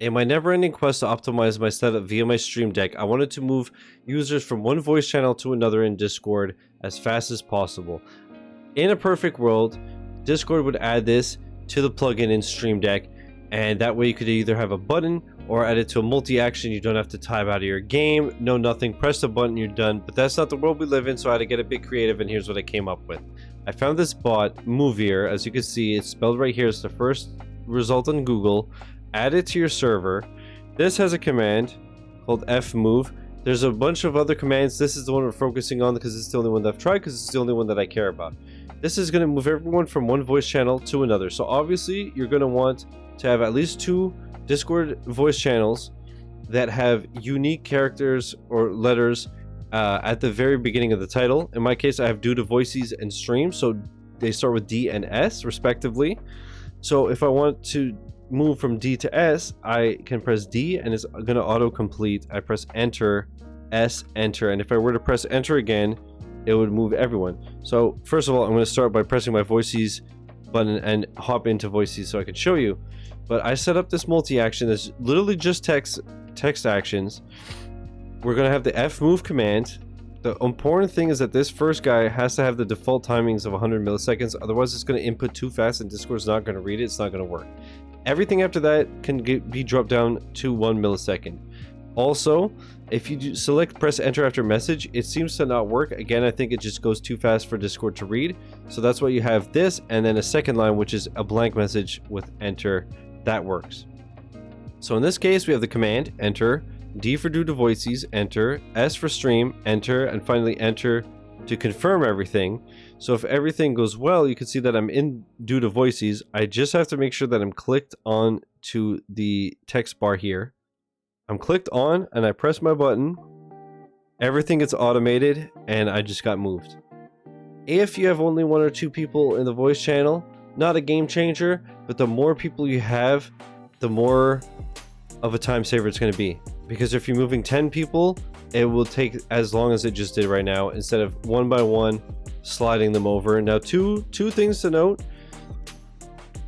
In my never-ending quest to optimize my setup via my Stream Deck, I wanted to move users from one voice channel to another in Discord as fast as possible. In a perfect world, Discord would add this to the plugin in Stream Deck, and that way you could either have a button or add it to a multi-action. You don't have to type out of your game, no nothing, press the button, you're done. But that's not the world we live in, so I had to get a bit creative, and here's what I came up with. I found this bot, Movier. As you can see, it's spelled right here. It's the first result on Google. Add it to your server. This has a command called fmove. There's a bunch of other commands. This is the one we're focusing on because it's the only one that I've tried, because it's the only one that I care about. This is going to move everyone from one voice channel to another. So obviously you're going to want to have at least 2 Discord voice channels that have unique characters or letters at the very beginning of the title. In my case, I have due to voices and streams, so they start with D and S respectively. So if I want to move from D to S, I can press D and it's going to auto-complete. I press enter, S, enter, and if I were to press enter again, it would move everyone. So first of all, I'm going to start by pressing my voices button and hop into voices so I can show you. But I set up this multi-action that's literally just text actions. We're going to have the fmove command. The important thing is that this first guy has to have the default timings of 100 milliseconds, otherwise it's going to input too fast and Discord's not going to read it. It's not going to work. Everything after that can be dropped down to 1 millisecond. Also, if you select press enter after message, it seems to not work. Again, I think it just goes too fast for Discord to read. So that's why you have this, and then a second line, which is a blank message with enter. That works. So in this case, we have the command enter, D for due to voices, enter, S for stream, enter, and finally enter to confirm everything. So if everything goes well, you can see that I'm in due to voices. I just have to make sure that I'm clicked on to the text bar here. I'm clicked on and I press my button. Everything gets automated and I just got moved. If you have only 1 or 2 people in the voice channel, not a game changer, but the more people you have, the more of a time saver it's going to be. Because if you're moving 10 people, it will take as long as it just did right now, instead of one by one sliding them over. Now, two things to note.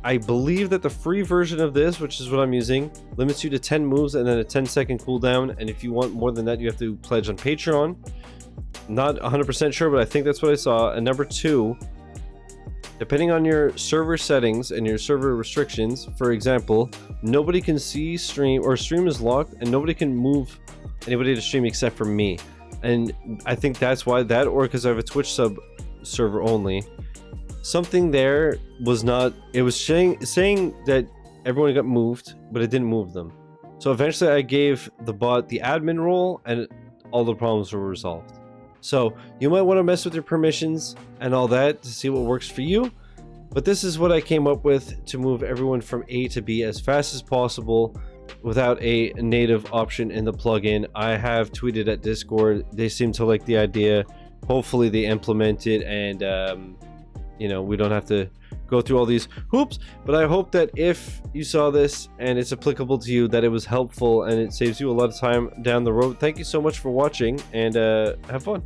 I believe that the free version of this, which is what I'm using, limits you to 10 moves and then a 10-second cooldown. And if you want more than that, you have to pledge on Patreon. Not 100% sure, but I think that's what I saw. And number 2, depending on your server settings and your server restrictions, for example, nobody can see stream, or stream is locked and nobody can move anybody to stream except for me. And I think that's why that, or because I have a Twitch sub server only. Something there was not, it was saying that everyone got moved, but it didn't move them. So eventually I gave the bot the admin role and all the problems were resolved. So you might want to mess with your permissions and all that to see what works for you. But this is what I came up with to move everyone from A to B as fast as possible without a native option in the plugin. I have tweeted at Discord. They seem to like the idea. Hopefully they implement it and you know, we don't have to go through all these hoops. But I hope that if you saw this and it's applicable to you, that it was helpful and it saves you a lot of time down the road. Thank you so much for watching, and have fun.